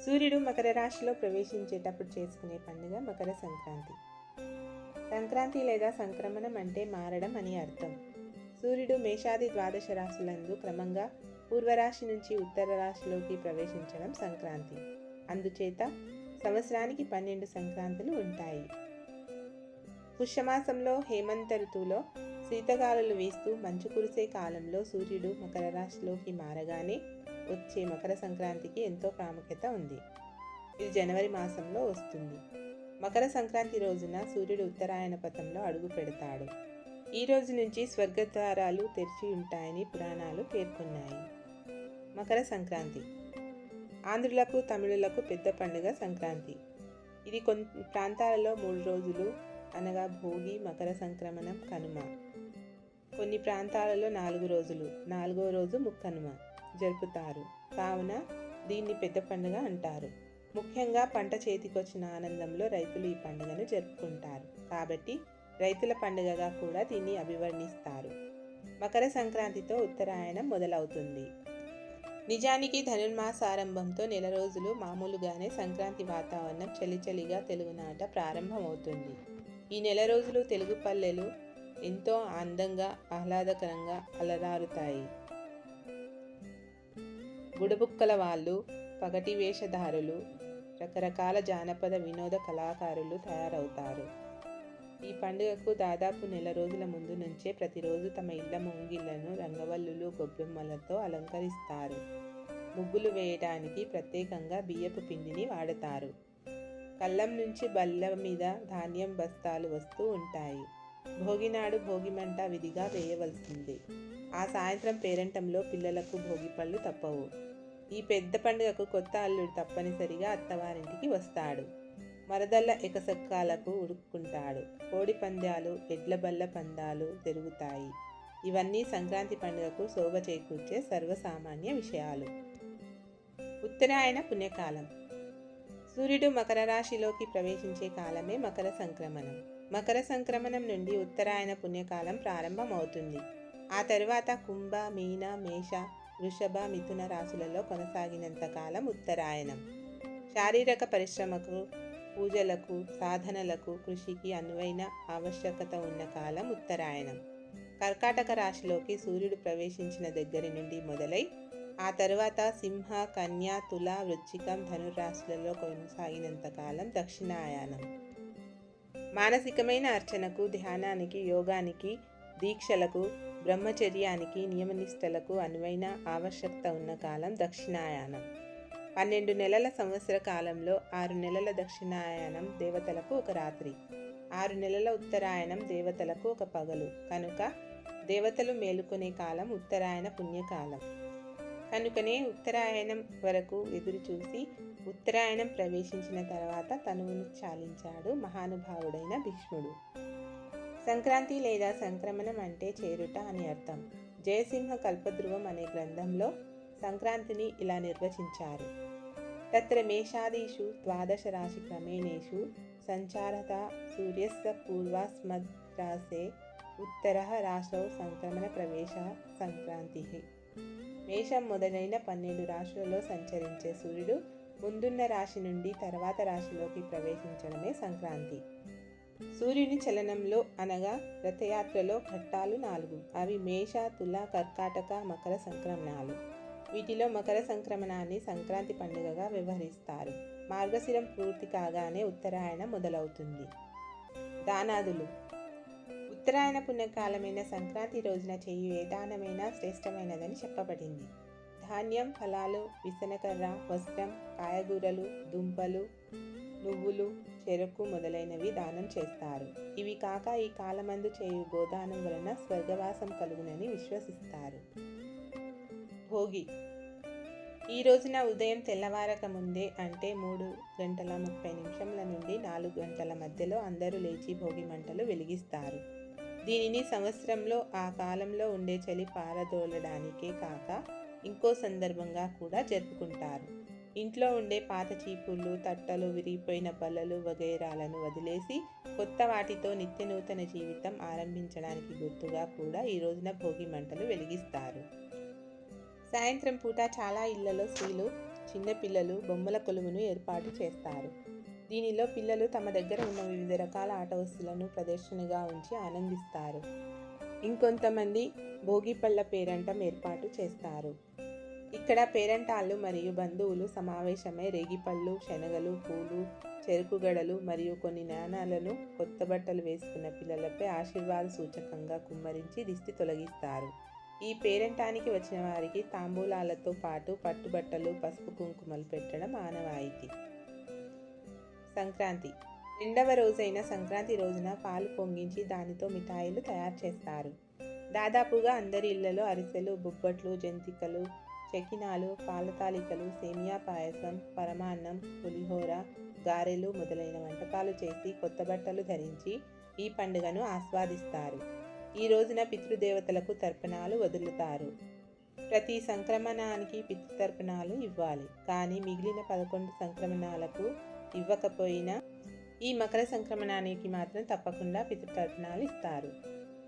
సూర్యుడు మకర రాశిలో ప్రవేశించేటప్పుడు చేసుకునే పండుగ మకర సంక్రాంతి. సంక్రాంతి లేదా సంక్రమణం అంటే మారడం అని అర్థం. సూర్యుడు మేషాది ద్వాదశ రాశులందు క్రమంగా పూర్వరాశి నుంచి ఉత్తర రాశిలోకి ప్రవేశించడం సంక్రాంతి. అందుచేత సంవత్సరానికి 12 సంక్రాంతులు ఉంటాయి. పుష్యమాసంలో హేమంత ఋతువులో శీతగాలులు వీస్తూ మంచు కురిసే కాలంలో సూర్యుడు మకర రాశిలోకి మారగానే వచ్చే మకర సంక్రాంతికి ఎంతో ప్రాముఖ్యత ఉంది. ఇది జనవరి మాసంలో వస్తుంది. మకర సంక్రాంతి రోజున సూర్యుడు ఉత్తరాయణ పథంలో అడుగు పెడతాడు. ఈ రోజు నుంచి స్వర్గద్వారాలు తెరిచి ఉంటాయని పురాణాలు పేర్కొన్నాయి. మకర సంక్రాంతి ఆంధ్రులకు, తమిళులకు పెద్ద పండుగ సంక్రాంతి. ఇది కొన్ని ప్రాంతాలలో 3 రోజులు అనగా భోగి, మకర సంక్రమణం, కనుమ. కొన్ని ప్రాంతాలలో 4 రోజులు, 4వ రోజు ముక్కనుమ జరుపుతారు. కావున దీన్ని పెద్ద పండుగ అంటారు. ముఖ్యంగా పంట చేతికొచ్చిన ఆనందంలో రైతులు ఈ పండుగను జరుపుకుంటారు. కాబట్టి రైతుల పండుగగా కూడా దీన్ని అభివర్ణిస్తారు. మకర సంక్రాంతితో ఉత్తరాయణం మొదలవుతుంది. నిజానికి ధనుర్మాసారంభంతో నెల రోజులు మామూలుగానే సంక్రాంతి వాతావరణం చలిచలిగా తెలుగునాట ప్రారంభమవుతుంది. ఈ నెల రోజులు తెలుగు పల్లెలు ఎంతో అందంగా, ఆహ్లాదకరంగా అలరారుతాయి. బుడబుక్కల వాళ్ళు, పగటి వేషధారులు, రకరకాల జానపద వినోద కళాకారులు తయారవుతారు. ఈ పండుగకు దాదాపు నెల రోజుల ముందు నుంచే ప్రతిరోజు తమ ఇళ్ల ముంగిళ్లను రంగవల్లులు, గొబ్బెమ్మలతో అలంకరిస్తారు. ముగ్గులు వేయడానికి ప్రత్యేకంగా బియ్యపు పిండిని వాడతారు. కళ్ళం నుంచి బల్ల మీద ధాన్యం బస్తాలు వస్తూ ఉంటాయి. భోగినాడు భోగిమంట విధిగా వేయవలసిందే. ఆ సాయంత్రం పేరంటంలో పిల్లలకు భోగిపళ్ళు తప్పవు. ఈ పెద్ద పండుగకు కొత్త అల్లుడు తప్పనిసరిగా అత్తవారింటికి వస్తాడు. మరదళ్ళ ఎకసక్కాలకు ఉడుక్కుంటాడు. కోడి పందాలు, ఎడ్ల బల్ల పందాలు జరుగుతాయి. ఇవన్నీ సంక్రాంతి పండుగకు శోభ చేకూర్చే సర్వసామాన్య విషయాలు. ఉత్తరాయణ పుణ్యకాలం. సూర్యుడు మకర రాశిలోకి ప్రవేశించే కాలమే మకర సంక్రమణం. మకర సంక్రమణం నుండి ఉత్తరాయణ పుణ్యకాలం ప్రారంభమవుతుంది. ఆ తరువాత కుంభ, మీన, మేష, వృషభ, మిథున రాశులలో కొనసాగినంత కాలం ఉత్తరాయణం. శారీరక పరిశ్రమకు, పూజలకు, సాధనలకు, కృషికి అనువైన ఆవశ్యకత ఉన్న కాలం ఉత్తరాయణం. కర్కాటక రాశిలోకి సూర్యుడు ప్రవేశించిన దగ్గరి నుండి మొదలై ఆ తరువాత సింహ, కన్య, తుల, వృశ్చికం, ధనురాశులలో కొనసాగినంత కాలం దక్షిణాయనం. మానసికమైన అర్చనకు, ధ్యానానికి, యోగానికి, దీక్షలకు, బ్రహ్మచర్యానికి, నియమనిష్టలకు అనువైన ఆవశ్యకత ఉన్న కాలం దక్షిణాయనం. 12 నెలల సంవత్సర కాలంలో 6 నెలల దక్షిణాయనం దేవతలకు ఒక రాత్రి, 6 నెలల ఉత్తరాయణం దేవతలకు ఒక పగలు. కనుక దేవతలు మేలుకునే కాలం ఉత్తరాయణ పుణ్యకాలం. కనుకనే ఉత్తరాయణం వరకు ఎదురుచూసి ఉత్తరాయణం ప్రవేశించిన తర్వాత తనువును చాలించాడు మహానుభావుడైన భీష్ముడు. సంక్రాంతి లేదా సంక్రమణం అంటే చేరుట అని అర్థం. జయసింహ కల్పద్రువం అనే గ్రంథంలో సంక్రాంతిని ఇలా నిర్వచించారు. తత్ర మేషాదీషు ద్వాదశ రాశి క్రమేణేషు సంచారత సూర్యస్య పూర్వాస్మద్రాసే ఉత్తరః రాశౌ సంక్రమణ ప్రవేశ సంక్రాంతి. మేషం మొదలైన 12 రాశులలో సంచరించే సూర్యుడు ముందున్న రాశి నుండి తర్వాత రాశిలోకి ప్రవేశించడమే సంక్రాంతి. సూర్యుని చలనంలో అనగా రథయాత్రలో ఘట్టాలు 4. అవి మేష, తుల, కర్కాటక, మకర సంక్రమణాలు. వీటిలో మకర సంక్రమణాన్ని సంక్రాంతి పండుగగా వ్యవహరిస్తారు. మార్గశిరం పూర్తి కాగానే ఉత్తరాయణం మొదలవుతుంది. దానాదులు. ఉత్తరాయణ పుణ్యకాలమైన సంక్రాంతి రోజున చేయు ఏ దానమైనా శ్రేష్టమైనదని చెప్పబడింది. ధాన్యం, ఫలాలు, విసనకర్ర, వస్త్రం, కాయగూరలు, దుంపలు, నువ్వులు, చెరకు మొదలైనవి దానం చేస్తారు. ఇవి కాక ఈ కాలమందు చేయు గోదానం వలన స్వర్గవాసం కలుగునని విశ్వసిస్తారు. భోగి. ఈ రోజున ఉదయం తెల్లవారక ముందే అంటే 3:30 నుండి 4 గంటల మధ్యలో అందరూ లేచి భోగి మంటలు వెలిగిస్తారు. దీనిని సంవత్సరంలో ఆ కాలంలో ఉండే చలి పారదోలడానికే కాక ఇంకో సందర్భంగా కూడా జరుపుకుంటారు. ఇంట్లో ఉండే పాత చీపుళ్ళు, తట్టలు, విరిగిపోయిన బల్లలు వగైరాలను వదిలేసి కొత్త వాటితో నిత్య నూతన జీవితం ఆరంభించడానికి గుర్తుగా కూడా ఈ రోజున భోగి మంటలు వెలిగిస్తారు. సాయంత్రం పూట చాలా ఇళ్లలో స్త్రీలు చిన్న పిల్లలు బొమ్మల కొలువును ఏర్పాటు చేస్తారు. దీనిలో పిల్లలు తమ దగ్గర ఉన్న వివిధ రకాల ఆట వస్తువులను ప్రదర్శనగా ఉంచి ఆనందిస్తారు. ఇంకొంతమంది భోగిపళ్ళ పేరంటం ఏర్పాటు చేస్తారు. ఇక్కడ పేరంటాళ్ళు మరియు బంధువులు సమావేశమై రేగిపళ్ళు, శనగలు, పూలు, చెరుకు గడలు మరియు కొన్ని నాణాలను కొత్త బట్టలు వేసుకున్న పిల్లలపై ఆశీర్వాద సూచకంగా కుమ్మరించి దిష్టి తొలగిస్తారు. ఈ పేరంటానికి వచ్చిన వారికి తాంబూలాలతో పాటు పట్టుబట్టలు, పసుపు కుంకుమలు పెట్టడం ఆనవాయితీ. సంక్రాంతి రెండవ రోజైన సంక్రాంతి రోజున పాలు పొంగించి దానితో మిఠాయిలు తయారు చేస్తారు. దాదాపుగా అందరి ఇళ్లలో అరిసెలు, బొబ్బట్లు, జంతికలు, చెకినాలు, పాలతాలికలు, సేమియా పాయసం, పరమాన్నం, పులిహోర, గారెలు మొదలైన వంటకాలు చేసి కొత్త బట్టలు ధరించి ఈ పండుగను ఆస్వాదిస్తారు. ఈ రోజున పితృదేవతలకు తర్పణాలు వదులుతారు. ప్రతి సంక్రమణానికి పితృతర్పణాలు ఇవ్వాలి. కానీ మిగిలిన 11 సంక్రమణాలకు ఇవ్వకపోయినా ఈ మకర సంక్రమణానికి మాత్రం తప్పకుండా పితృతర్పణాలు ఇస్తారు.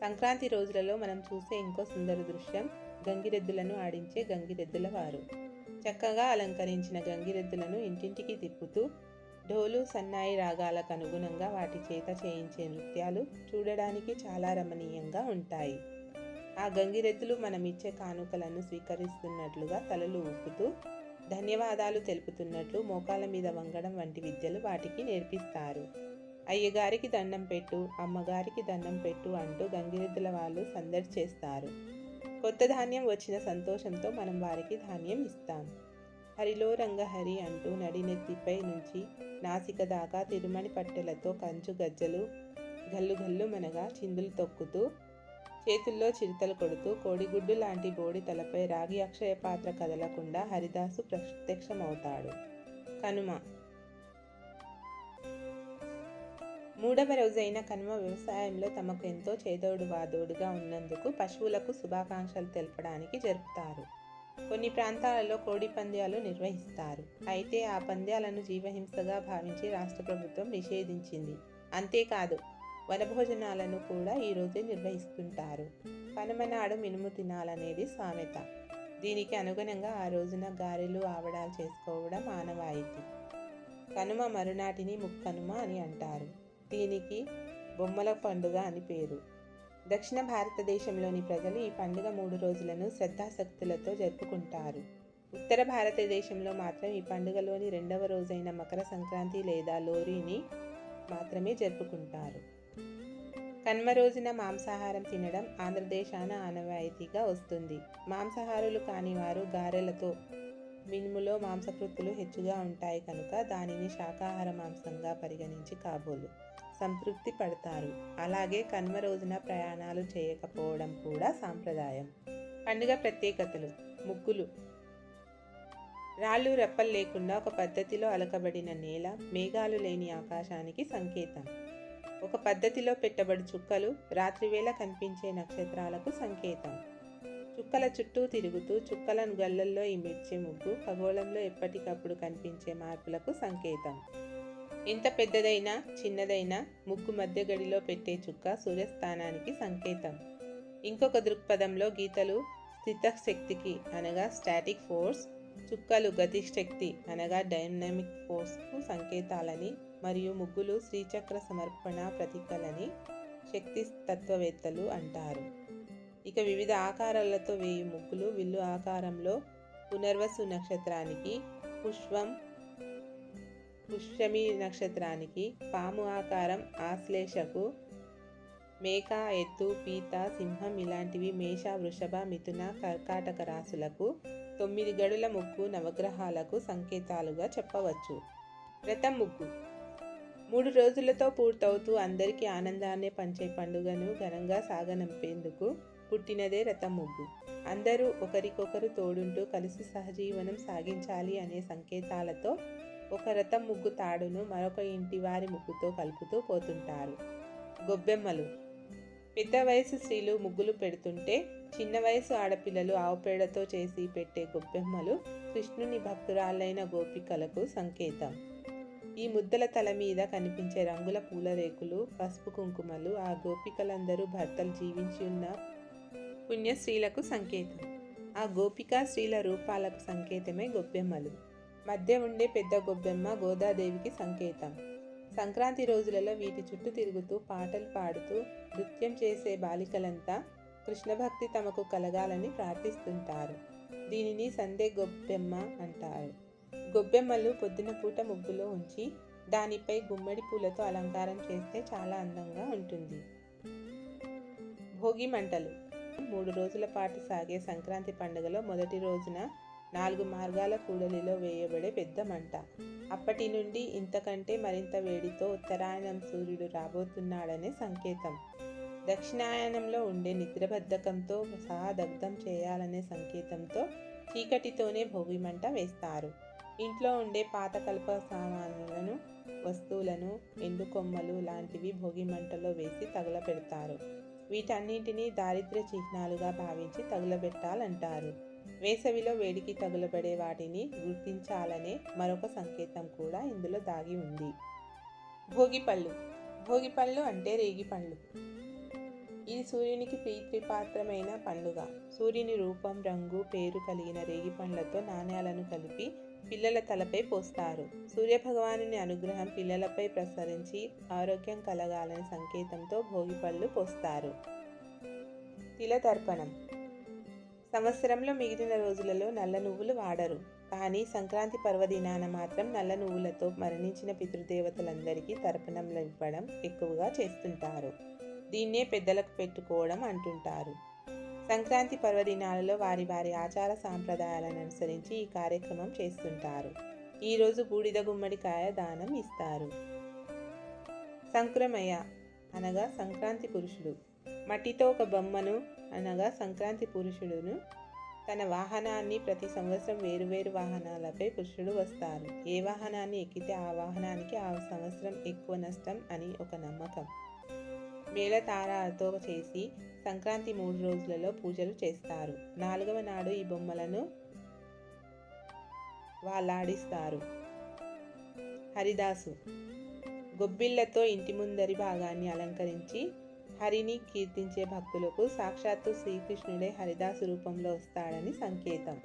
సంక్రాంతి రోజులలో మనం చూసే ఇంకో సుందర దృశ్యం గంగిరెద్దులను ఆడించే గంగిరెద్దుల వారు. చక్కగా అలంకరించిన గంగిరెద్దులను ఇంటింటికి తిప్పుతూ ఢోలు, సన్నాయి రాగాలకు అనుగుణంగా వాటి చేత చేయించే నృత్యాలు చూడడానికి చాలా రమణీయంగా ఉంటాయి. ఆ గంగిరెద్దులు మనం ఇచ్చే కానుకలను స్వీకరిస్తున్నట్లుగా తలలు ఊపుతూ ధన్యవాదాలు తెలుపుతున్నట్లు మోకాల మీద వంగడం వంటి విద్యలు వాటికి నేర్పిస్తారు. అయ్యగారికి దండం పెట్టు, అమ్మగారికి దండం పెట్టు అంటూ గంగిరెద్దుల వాళ్ళు సందడి చేస్తారు. కొత్త ధాన్యం వచ్చిన సంతోషంతో మనం వారికి ధాన్యం ఇస్తాం. హరిలో రంగహరి అంటూ నడినెత్తిపై నుంచి నాసిక దాకా తిరుమణి పట్టెలతో కంచు గజ్జలు గల్లు గల్లు మనగా చిందులు తొక్కుతూ చేతుల్లో చిరుతలు కొడుతూ కోడిగుడ్డు లాంటి బోడి తలపై రాగి అక్షయ పాత్ర కదలకుండా హరిదాసు ప్రత్యక్షమవుతాడు. కనుమ మూడవ రోజైన కనుమ వ్యవసాయంలో తమకు ఎంతో చేదోడు వాదోడుగా ఉన్నందుకు పశువులకు శుభాకాంక్షలు తెలపడానికి జరుపుతారు. కొన్ని ప్రాంతాలలో కోడి పంద్యాలు నిర్వహిస్తారు. అయితే ఆ పంద్యాలను జీవహింసగా భావించి రాష్ట్ర ప్రభుత్వం నిషేధించింది. అంతేకాదు, వనభోజనాలను కూడా ఈరోజే నిర్వహిస్తుంటారు. కనుమ నాడు మినుము తినాలనేది సామెత. దీనికి అనుగుణంగా ఆ రోజున గారెలు, ఆవడాలు చేసుకోవడం ఆనవాయితీ. కనుమ మరునాటిని ముక్కనుమ అని అంటారు. దీనికి బొమ్మల పండుగ అని పేరు. దక్షిణ భారతదేశంలోని ప్రజలు ఈ పండుగ 3 రోజులను శ్రద్ధాశక్తులతో జరుపుకుంటారు. ఉత్తర భారతదేశంలో మాత్రం ఈ పండుగలోని 2వ రోజైన మకర సంక్రాంతి లేదా లోరీని మాత్రమే జరుపుకుంటారు. కనుమ రోజున మాంసాహారం తినడం ఆంధ్రదేశాన ఆనవాయితీగా వస్తుంది. మాంసాహారులు కాని వారు గారెలతో మినుములో మాంసకృత్తులు హెచ్చుగా ఉంటాయి కనుక దానిని శాకాహార మాంసంగా పరిగణించి కాబోలు సంతృప్తి పడతారు. అలాగే కనుమ రోజున ప్రయాణాలు చేయకపోవడం కూడా సాంప్రదాయం. పండుగ ప్రత్యేకతలు: ముగ్గులు. రాళ్ళు రెప్పలు లేకుండా ఒక పద్ధతిలో అలకబడిన నేల, మేఘాలు లేని ఆకాశానికి సంకేతం. ఒక పద్ధతిలో పెట్టబడి చుక్కలు, రాత్రివేళ కనిపించే నక్షత్రాలకు సంకేతం. చుక్కల చుట్టూ తిరుగుతూ చుక్కలను గళ్ళల్లో ఇమిడ్చే ముగ్గు ఖగోళంలో ఎప్పటికప్పుడు కనిపించే మార్పులకు సంకేతం. ఎంత పెద్దదైనా చిన్నదైనా ముగ్గు మధ్య గడిలో పెట్టే చుక్క సూర్యస్థానానికి సంకేతం. ఇంకొక దృక్పథంలో గీతలు స్థితశక్తికి అనగా స్టాటిక్ ఫోర్స్, చుక్కలు గతిశక్తి అనగా డైనమిక్ ఫోర్స్కు సంకేతాలని మరియు ముగ్గులు శ్రీచక్ర సమర్పణ ప్రతీకలని శక్తి తత్వవేత్తలు అంటారు. ఇక వివిధ ఆకారాలతో వేయి ముగ్గులు విల్లు ఆకారంలో పునర్వసు నక్షత్రానికి, పుష్యమి నక్షత్రానికి, పాము ఆకారం ఆశ్లేషకు, మేక, ఎద్దు, పీత, సింహం ఇలాంటివి మేష, వృషభ, మిథున, కర్కాటక రాశులకు, 9 గడుల ముగ్గు నవగ్రహాలకు సంకేతాలుగా చెప్పవచ్చు. రథం ముగ్గు 3 రోజులతో పూర్తవుతూ అందరికీ ఆనందాన్ని పంచే పండుగను ఘనంగా సాగనంపేందుకు పుట్టినదే రథం ముగ్గు. అందరూ ఒకరికొకరు తోడుంటూ కలిసి సహజీవనం సాగించాలి అనే సంకేతాలతో ఒక రథం ముగ్గు తాడును మరొక ఇంటి వారి ముగ్గుతో కలుపుతూ పోతుంటారు. గొబ్బెమ్మలు. పెద్ద వయసు స్త్రీలు ముగ్గులు పెడుతుంటే చిన్న వయసు ఆడపిల్లలు ఆవు పేడతో చేసి పెట్టే గొబ్బెమ్మలు కృష్ణుని భక్తురాలైన గోపికలకు సంకేతం. ఈ ముద్దల తల మీద కనిపించే రంగుల పూల రేకులు, పసుపు కుంకుమలు ఆ గోపికలందరూ భర్తలు జీవించి ఉన్న పుణ్యస్త్రీలకు సంకేతం. ఆ గోపికా స్త్రీల రూపాలకు సంకేతమే గొబ్బెమ్మలు. మధ్య ఉండే పెద్ద గొబ్బెమ్మ గోదాదేవికి సంకేతం. సంక్రాంతి రోజులలో వీటి చుట్టూ తిరుగుతూ పాటలు పాడుతూ నృత్యం చేసే బాలికలంతా కృష్ణభక్తి తమకు కలగాలని ప్రార్థిస్తుంటారు. దీనిని సందే గొబ్బెమ్మ అంటారు. గొబ్బెమ్మలు పొద్దున పూట ముగ్గులో ఉంచి దానిపై గుమ్మడి పూలతో అలంకారం చేస్తే చాలా అందంగా ఉంటుంది. భోగి మంటలు 3 రోజుల పాటు సాగే సంక్రాంతి పండుగలో మొదటి రోజున 4 మార్గాల కూడలిలో వేయబడే పెద్ద మంట. అప్పటి నుండి ఇంతకంటే మరింత వేడితో ఉత్తరాయణం సూర్యుడు రాబోతున్నాడనే సంకేతం. దక్షిణాయనంలో ఉండే నిద్రబద్ధకంతో సహా దగ్ధం చేయాలనే సంకేతంతో చీకటితోనే భోగి మంట వేస్తారు. ఇంట్లో ఉండే పాత కలప సామానులను, వస్తువులను, ఎండు కొమ్మలు లాంటివి భోగి మంటలో వేసి తగలబెడతారు. వీటన్నింటినీ దారిద్ర్య చిహ్నాలుగా భావించి తగులబెట్టాలంటారు. వేసవిలో వేడికి తగులబడే వాటిని గుర్తించాలనే మరొక సంకేతం కూడా ఇందులో దాగి ఉంది. భోగిపళ్ళు. భోగిపళ్ళు అంటే రేగిపండ్లు. ఇది సూర్యునికి ప్రీతిపాత్రమైన పండుగ. సూర్యుని రూపం, రంగు, పేరు కలిగిన రేగిపండ్లతో నాణ్యాలను కలిపి పిల్లల తలపై పోస్తారు. సూర్యభగవానుని అనుగ్రహం పిల్లలపై ప్రసరించి ఆరోగ్యం కలగాలని సంకేతంతో భోగిపళ్ళు పోస్తారు. తిలతర్పణం. సంవత్సరంలో మిగిలిన రోజులలో నల్ల నువ్వులు వాడరు. కానీ సంక్రాంతి పర్వదినాన మాత్రం నల్ల నువ్వులతో మరణించిన పితృదేవతలందరికీ తర్పణంలు ఇవ్వడం ఎక్కువగా చేస్తుంటారు. దీన్నే పెద్దలకు పెట్టుకోవడం అంటుంటారు. సంక్రాంతి పర్వదినాలలో వారి వారి ఆచార సాంప్రదాయాలను అనుసరించి ఈ కార్యక్రమం చేస్తుంటారు. ఈరోజు బూడిద గుమ్మడికాయ దానం ఇస్తారు. సంక్రమయ్య అనగా సంక్రాంతి పురుషుడు. మట్టితో ఒక బొమ్మను అనగా సంక్రాంతి పురుషుడును తన వాహనాన్ని ప్రతి సంవత్సరం వేరువేరు వాహనాలపై పురుషుడు వస్తారు. ఏ వాహనాన్ని ఎక్కితే ఆ వాహనానికి ఆ సంవత్సరం ఎక్కువ నష్టం అని ఒక నమ్మకం. మేళతాళాలతో చేసి సంక్రాంతి 3 రోజులలో పూజలు చేస్తారు. 4వ నాడు ఈ బొమ్మలను వాలాడిస్తారు. హరిదాసు. గొబ్బిళ్లతో ఇంటి ముందరి భాగాన్ని అలంకరించి హరిని కీర్తించే భక్తులకు సాక్షాత్తు శ్రీకృష్ణుడే హరిదాసు రూపంలో వస్తాడని సంకేతం.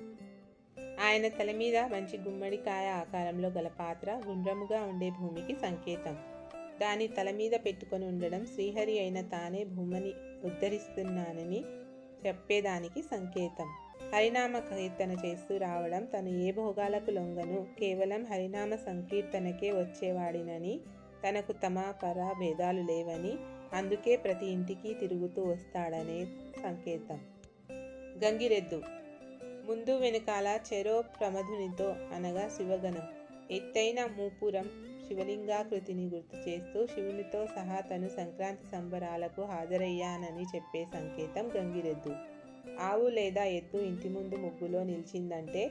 ఆయన తల మీద మంచి గుమ్మడికాయ ఆకారంలో గల పాత్ర, గుండ్రముగా ఉండే భూమికి సంకేతం. దాని తల మీద పెట్టుకొని ఉండడం శ్రీహరి అయిన తానే భూమిని ఉద్ధరిస్తున్నానని చెప్పేదానికి సంకేతం. హరినామ కీర్తన చేస్తూ రావడం, తను ఏ భోగాలకు లొంగను, కేవలం హరినామ సంకీర్తనకే వచ్చేవాడినని, తనకు తమ పర భేదాలు లేవని, అందుకే ప్రతి ఇంటికి తిరుగుతూ వస్తాడనే సంకేతం. గంగిరెద్దు. ముందు వెనుకాల చెరో ప్రమధునితో అనగా శివగణం, ఎత్తైన మూపురం శివలింగాకృతిని గుర్తు చేస్తూ శివునితో సహా తను సంక్రాంతి సంబరాలకు హాజరయ్యానని చెప్పే సంకేతం గంగిరెద్దు. ఆవు లేదా ఎద్దు ఇంటి ముందు ముగ్గులో నిలిచిందంటే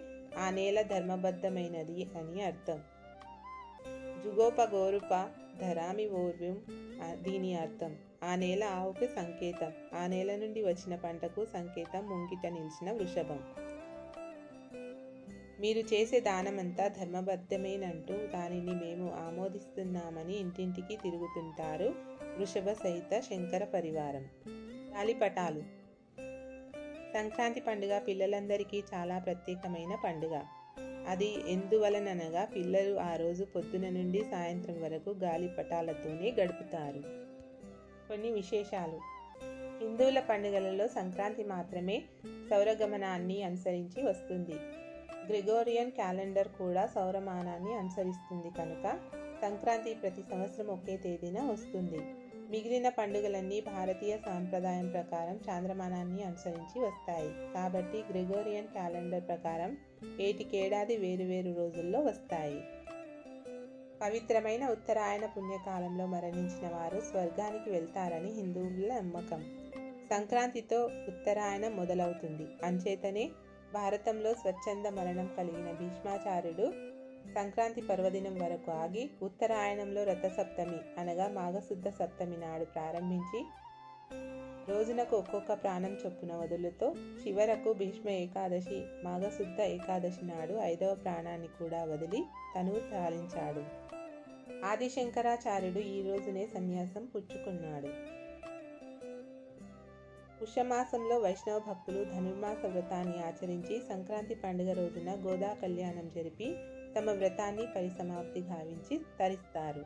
ఆ నేల ధర్మబద్ధమైనది అని అర్థం. జుగోపగోరుప ధరామి ఓర్వ్యం దీని అర్థం ఆ నేల ఆవుకు సంకేతం. ఆ నేల నుండి వచ్చిన పంటకు సంకేతం ముంగిట నిలిచిన వృషభం. మీరు చేసే దానమంతా ధర్మబద్ధమేనంటూ దానిని మేము ఆమోదిస్తున్నామని ఇంటింటికి తిరుగుతుంటారు వృషభ సహిత శంకర పరివారం. గాలిపటాలు. సంక్రాంతి పండుగ పిల్లలందరికీ చాలా ప్రత్యేకమైన పండుగ. అది ఎందువలననగా పిల్లలు ఆ రోజు పొద్దున నుండి సాయంత్రం వరకు గాలిపటాలతోనే గడుపుతారు. కొన్ని విశేషాలు. హిందువుల పండుగలలో సంక్రాంతి మాత్రమే సౌరగమనాన్ని అనుసరించి వస్తుంది. గ్రెగోరియన్ క్యాలెండర్ కూడా సౌరమానాన్ని అనుసరిస్తుంది కనుక సంక్రాంతి ప్రతి సంవత్సరం ఒకే తేదీన వస్తుంది. మిగిలిన పండుగలన్నీ భారతీయ సాంప్రదాయం ప్రకారం చాంద్రమానాన్ని అనుసరించి వస్తాయి. కాబట్టి గ్రెగోరియన్ క్యాలెండర్ ప్రకారం ఏటికేడాది వేరువేరు రోజుల్లో వస్తాయి. పవిత్రమైన ఉత్తరాయణ పుణ్యకాలంలో మరణించిన వారు స్వర్గానికి వెళ్తారని హిందువుల నమ్మకం. సంక్రాంతితో ఉత్తరాయణం మొదలవుతుంది. అంచేతనే భారతంలో స్వచ్ఛంద మరణం కలిగిన భీష్మాచార్యుడు సంక్రాంతి పర్వదినం వరకు ఆగి ఉత్తరాయణంలో రథసప్తమి అనగా మాఘశుద్ధ సప్తమి నాడు ప్రారంభించి రోజునకు ఒక్కొక్క ప్రాణం చొప్పున వదులుతో చివరకు భీష్మ ఏకాదశి మాఘశుద్ధ ఏకాదశి నాడు 5వ ప్రాణాన్ని కూడా వదిలి తను చాలించాడు. ఆదిశంకరాచార్యుడు ఈ రోజునే సన్యాసం పుచ్చుకున్నాడు. పుష్యమాసంలో వైష్ణవ భక్తులు ధనుర్మాస వ్రతాన్ని ఆచరించి సంక్రాంతి పండుగ రోజున గోదా కళ్యాణం జరిపి తమ వ్రతాన్ని పరిసమాప్తి గావించి తరిస్తారు.